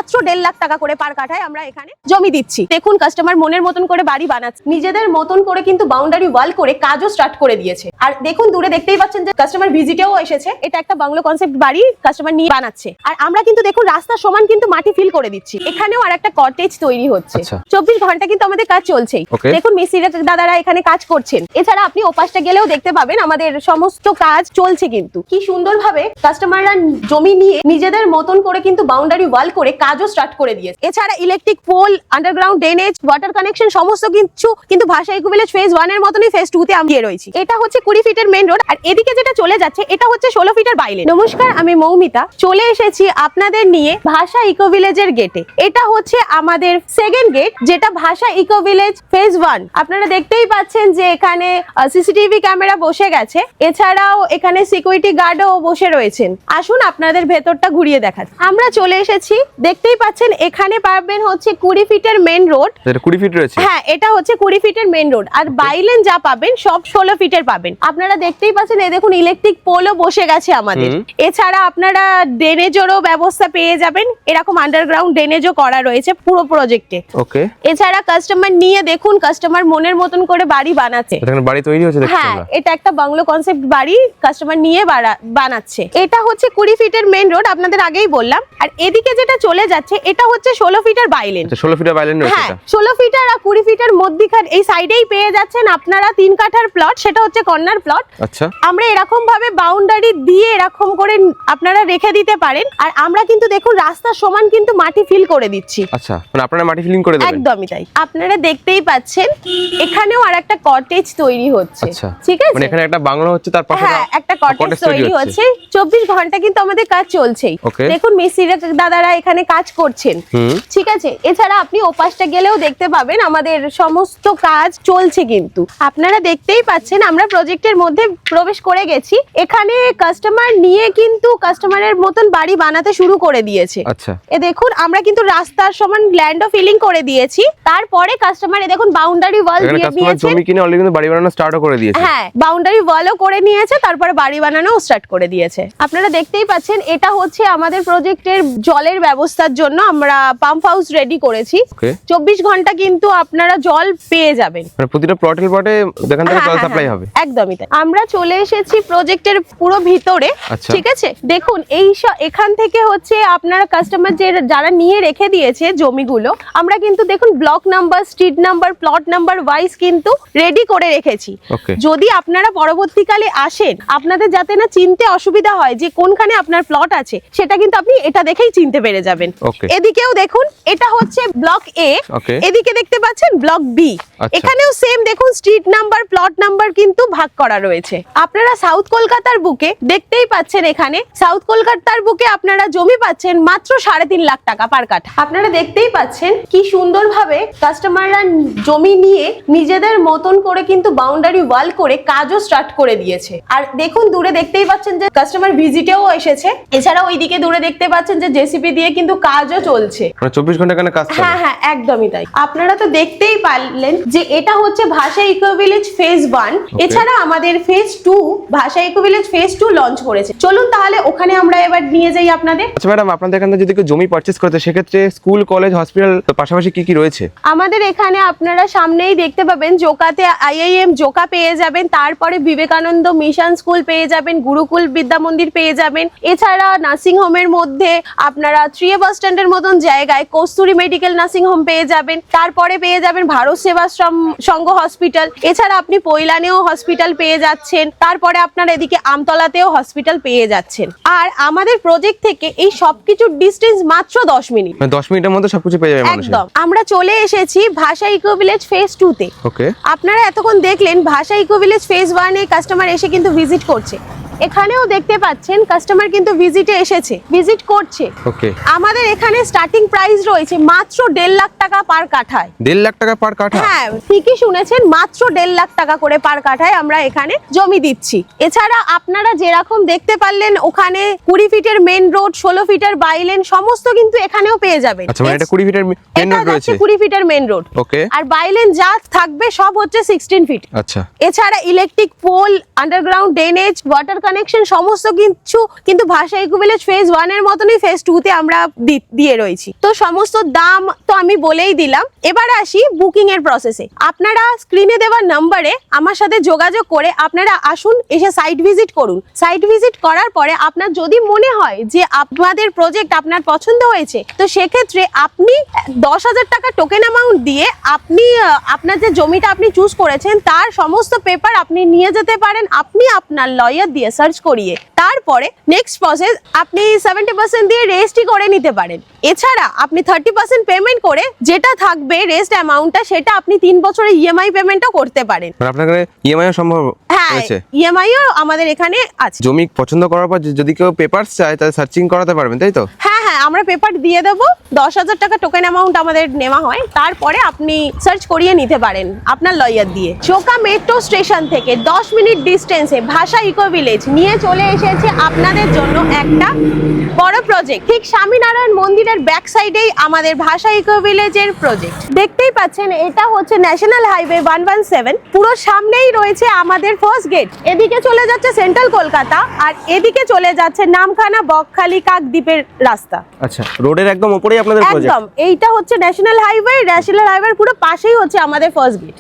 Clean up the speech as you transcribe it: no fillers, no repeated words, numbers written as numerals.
মাত্র 1.5 লাখ টাকা করে পার কাঠায় আমরা এখানে জমি দিচ্ছি। দেখুন কাস্টমার মনের মতন করে বাড়ি বানাচ্ছে, নিজেদের মতন করে কিন্তু বাউন্ডারি ওয়াল করে কাজও স্টার্ট করে দিয়েছে। আর দেখুন দূরে দেখতেই পাচ্ছেন যে কাস্টমার ভিজিটেও এসেছে। এটা একটা বাংলো কনসেপ্ট বাড়ি কাস্টমার নিয়ে বানাচ্ছে। আর আমরা কিন্তু দেখুন রাস্তার সমান কিন্তু মাটি ফিল করে দিচ্ছি। এখানেও আর একটা কটেজ তৈরি হচ্ছে। 24 ঘন্টা কিন্তু আমাদের কাজ চলছেই। দেখুন মিস্ত্রিরা দাদারা এখানে কাজ করছেন। এছাড়া আপনি ওপাশটা গেলেও দেখতে পাবেন আমাদের সমস্ত কাজ চলছে। কিন্তু কি সুন্দরভাবে কাস্টমাররা জমি নিয়ে নিজেদের মতন করে কিন্তু বাউন্ডারি ওয়াল করে কাজও স্টার্ট করে দিয়েছে। এছাড়া electric pole, underground drainage, water connection সমস্ত কিছু কিন্তু ভাষা ইকো ভিলেজ ফেজ 1 এর মতনই ফেজ 2 তে আমি রয়েছি। এটা হচ্ছে 20 ফিটের মেইন রোড। আর এদিকে যেটা চলে যাচ্ছে এটা হচ্ছে 16 ফিটের বাইলে। নমস্কার, আমি মৌমিতা চলে এসেছি আপনাদের নিয়ে ভাষা ইকো ভিলেজের গেটে। এটা হচ্ছে আমাদের সেকেন্ড গেট, যেটা ভাষা ইকো ভিলেজ ফেজ 1। আপনারা দেখতেই পাচ্ছেন যে এখানে সিসিটিভি ক্যামেরা বসে গেছে। এছাড়াও এখানে সিকিউরিটি গার্ডও বসে রয়েছেন। আসুন আপনাদের ভেতরটা ঘুরিয়ে দেখাচ্ছি। আমরা চলে এসেছি, দেখতেই পাচ্ছেন এখানে পাবেন হচ্ছে 20 ফিটের মেইন রোড। 20 ফিট রয়েছে। হ্যাঁ, এটা হচ্ছে 20 ফিটের মেইন রোড। আর বাইলেন যা পাবেন সব 16 ফিটের পাবেন। আপনারা দেখতেই পাচ্ছেন এই দেখুন ইলেকট্রিক পোলও বসে গেছে আমাদের। এছাড়া আপনারা ড্রেনেজেরও ব্যবস্থা পেয়ে যাবেন। এরকম আন্ডারগ্রাউন্ড ড্রেনেজও করা রয়েছে পুরো প্রজেক্টে। ওকে। এছাড়া কাস্টমার নিয়ে দেখুন কাস্টমার মনের মতন করে বাড়ি বানাচ্ছে। এখানে বাড়ি তৈরি হচ্ছে দেখছেন। হ্যাঁ, এটা একটা বাংলো কনসেপ্ট বাড়ি কাস্টমার নিয়ে বানাচ্ছে। এটা হচ্ছে 20 ফিটের মেইন রোড, আপনাদের আগেই বললাম। আর এদিকে যেটা চলে যাচ্ছে এটা হচ্ছে 16 ফিটের বাইলেন। 16 ফিটের বাইলেন রয়েছে। হ্যাঁ, 16 ফিটার আর 20 ফিটার মধ্যখান এই সাইডেই পেয়ে যাচ্ছেন আপনারা 3 কাঠার প্লট। সেটা হচ্ছে কর্নার প্লট। আচ্ছা। আমরা এরকম ভাবে বাউন্ডারি দিয়ে এরকম করে আপনারা রেখে দিতে পারেন। আর আমরা কিন্তু দেখুন রাস্তার সমান কিন্তু মাটি ফিল করে দিচ্ছি। আচ্ছা, মানে আপনারা মাটি ফিলিং করে দেবেন? একদমই তাই। আপনারা দেখতেই পাচ্ছেন এখানেও আর একটা কটেজ তৈরি হচ্ছে। আচ্ছা, ঠিক আছে। মানে এখানে একটা বাংলো হচ্ছে, তার পাশে হ্যাঁ, একটা কটেজ তৈরি হচ্ছে। 24 ঘন্টা কিন্তু আমাদের কাজ চলছেই। দেখুন মিস্ত্রিরা দাদারা এখানে কাজ করছেন। ঠিক আছে। এছাড়া আপনি ওপাশটা গেলেও দেখতে পাবেন আমাদের সমস্ত কাজ চলছে। কিন্তু আপনারা দেখতেই পাচ্ছেন আমরা প্রজেক্টের মধ্যে প্রবেশ করে গেছি। এখানে কাস্টমার নিয়ে কিন্তু কাস্টমারের মতন বাড়ি বানাতে শুরু করে দিয়েছে। আচ্ছা। এ দেখুন আমরা কিন্তু রাস্তার সমান ল্যান্ডও ফিলিং করে দিয়েছি। তারপরে কাস্টমার এ দেখুন বাউন্ডারি ওয়াল দিয়ে দিয়েছে। জমি কিনে অলরেডি কিন্তু বাড়ি বানানো স্টার্টও করে দিয়েছে। হ্যাঁ, বাউন্ডারি ওয়ালও করে নিয়েছে, তারপরে বাড়ি বানানো স্টার্ট করে দিয়েছে। আপনারা দেখতেই পাচ্ছেন এটা হচ্ছে আমাদের প্রজেক্টের জলের ব্যবস্থার জন্য আমরা পাম্প হাউস রেডি করেছি। 24 ঘন্টা কিন্তু আপনারা জল পেয়ে যাবেন। মানে প্রতিটা প্লটের পটে এখান থেকে জল সাপ্লাই হবে। একদমই তাই। আমরা চলে এসেছি প্রজেক্টের পুরো ভিতরে। ঠিক আছে। দেখুন এখান থেকে হচ্ছে আপনারা কাস্টমার যারা নিয়ে রেখে দিয়েছে জমিগুলো, আমরা কিন্তু দেখুন block number, street number, plot number wise কিন্তু রেডি করে রেখেছি। যদি আপনারা পরবর্তীকালে আসেন, আপনাদের যাতে না চিনতে অসুবিধা হয় যে কোনখানে আপনার প্লট আছে, সেটা কিন্তু আপনি এটা দেখেই চিনতে পেরে যাবেন। এদিকেও দেখুন এটা হচ্ছে ব্লক এ, এদিকে দেখতে পাচ্ছেন ব্লক বি। এখানেও সেম দেখুন স্ট্রিট নাম্বার, প্লট নাম্বার কিন্তু ভাগ করা রয়েছে। আপনারা সাউথ কলকাতার বুকে দেখতেই পাচ্ছেন, এখানে সাউথ কলকাতার বুকে আপনারা জমি পাচ্ছেন মাত্র 3.5 লাখ টাকা পার কাঠা। আপনারা দেখতেই পাচ্ছেন কি সুন্দরভাবে কাস্টমাররা জমি নিয়ে নিজেদের মতন করে কিন্তু বাউন্ডারি ওয়াল করে কাজও স্টার্ট করে দিয়েছে। আর দেখুন দূরে দেখতেই পাচ্ছেন যে কাস্টমার ভিজিটেও এসেছে। এছাড়া ওইদিকে দূরে দেখতে পাচ্ছেন যে জেসিপি দিয়ে কিন্তু কাজও চলছে। মানে 24 ঘন্টা এখানে কাজ চলে। হ্যাঁ হ্যাঁ, একদমই তাই। আপনারা তো দেখতেই পারলেন যে এটা হচ্ছে ভাষা ইকো ভিলেজ ফেজ 1। এছাড়া আমাদের ফেজ 2 ভাষা ইকো ভিলেজ ফেজ 2 লঞ্চ করেছে। চলুন তাহলে ওখানে আমরা এবার নিয়ে যাই আপনাদের। আচ্ছা ম্যাডাম, আপনাদের এখানে যদি কেউ জমি পারচেজ করতে, সেক্ষেত্রে স্কুল, কলেজ, হসপিটাল পাশাপাশি কি কি রয়েছে? আমাদের এখানে আপনারা সামনেই দেখতে পাবেন জোকাতে IIM জোকা পেয়ে যাবেন, তারপরে বিবেকানন্দ মিশন স্কুল পেয়ে যাবেন, গুরুকুল বিদ্যা মন্দির পেয়ে যাবেন। এছাড়া নার্সিং হোমের মধ্যে আপনারা 3 বাস স্ট্যান্ডের মতন জায়গায় কস্তুরী মেডিকেল নার্সিং হোম পেয়ে যাবেন। তারপরে পেয়ে যাবেন ভারত সেবাশ্রম সংঘ হসপিটাল। এছাড়া আপনি পৈলানেও হসপিটাল পেয়ে যাচ্ছেন। তারপরে আপনার এদিকে আমতলাতেও হসপিটাল পেয়ে যাচ্ছেন। আর আমাদের প্রজেক্ট থেকে এই সবকিছুর ডিস্টেন্স মাত্র 10 মিনিট। 10 মিনিটের মধ্যে সবকিছু পেয়ে যাবে মানুষ। একদম। আমরা চলে এসেছি ভাষা ইকো ভিলেজ ফেজ 2 তে। আপনারা এতক্ষণ দেখলেন ভাষা ইকো ভিলেজ ফেজ 1 এ কাস্টমার এসে কিন্তু ভিজিট করছে। এখানেও দেখতে পাচ্ছেন কাস্টমার কিন্তু ভিজিটে এসেছে, ভিজিট করছে। আমাদের এখানে স্টার্টিং প্রাইস রয়েছে মাত্র 1.5 লাখ টাকা পার কাঠায়। 1.5 লাখ টাকা পার কাঠা? হ্যাঁ, ঠিকই শুনেছেন, মাত্র 1.5 লাখ টাকা করে পার কাঠায় আমরা এখানে জমি দিচ্ছি। এছাড়া আপনারা যেরকম দেখতে পারলেন ওখানে 20 ফিটের মেইন রোড, 16 ফিটের বাইলেন সমস্ত কিন্তু এখানেও পেয়ে যাবেন। আচ্ছা, মানে এটা 20 ফিটের মেইন রোড রয়েছে। 20 ফিটের মেইন রোড। আর বাইলেন যা থাকবে সব হচ্ছে 16 ফিট। আচ্ছা। এছাড়া electric pole, underground drainage, water connection সমস্ত কিছু কিন্তু ভাষা ইকো ভিলেজ ফেজ 1 এর মতনই ফেজ 2 তে আমরা দিয়ে রয়েছি। তো সমস্ত দাম তো আমি বলেই দিলাম। এবার আসি বুকিং এর প্রসেসে। আপনারা স্ক্রিনে দেওয়া নম্বরে আমার সাথে যোগাযোগ করে আপনারা আসুন, এসে সাইট ভিজিট করুন। সাইট ভিজিট করার পরে আপনার যদি মনে হয় যে আপনাদের প্রজেক্ট আপনার পছন্দ হয়েছে, তো সেক্ষেত্রে আপনি 10,000 টাকা টোকেন অ্যামাউন্ট দিয়ে আপনি আপনার যে জমিটা আপনি চুজ করেছেন তার সমস্ত পেপার আপনি নিয়ে যেতে পারেন, আপনি আপনার লয়ার দিয়ে সার্চ করিয়ে। তারপরে নেক্সট প্রসেস আপনি 70% দিয়ে রেজিস্ট্রি করে নিতে পারেন। এছাড়া আপনি 30% পেমেন্ট করে যেটা থাকবে রেস্ট অ্যামাউন্টটা, সেটা আপনি 3 বছরের ইএমআই পেমেন্টও করতে পারেন। মানে আপনার কাছে ইএমআই সম্ভব হ্যাঁ, হয়েছে? ইএমআইও আমাদের এখানে আছে। জমি পছন্দ করার পর যদি কেউ পেপারস চায় তাহলে সার্চিং করাতে পারবেন, তাই তো? হ্যাঁ হ্যাঁ, আমরা পেপার দিয়ে দেবো। 10,000 টাকা টোকেন অ্যামাউন্ট আমাদের নেওয়া হয়, তারপরে আপনি সার্চ করিয়ে নিতে পারেন আপনার লয়ার দিয়ে। চোকা মেট্রো স্টেশন থেকে 10 মিনিট ডিস্টেন্সে ভাষা ইকো ভিলেজ নিয়ে চলে এসেছে আপনাদের জন্য একটা বড় প্রজেক্ট। ঠিক স্বামীনারায়ণ মন্দিরের ব্যাক সাইডেই আমাদের ভাষা ইকো ভিলেজের প্রজেক্ট। দেখতেই পাচ্ছেন এটা হচ্ছে ন্যাশনাল হাইওয়ে 117। পুরো সামনেই রয়েছে আমাদের ফার্স্ট গেট। এদিকে চলে যাচ্ছে সেন্ট্রাল কলকাতা, আর এদিকে চলে যাচ্ছে নামখানা, বকখালি, কাকদ্বীপের রাস্তা। আচ্ছা, রোডের একদম উপরেই আপনাদের প্রজেক্ট? একদম, এইটা হচ্ছে ন্যাশনাল হাইওয়ের পুরো পাশেই হচ্ছে আমাদের ফার্স্ট গেট।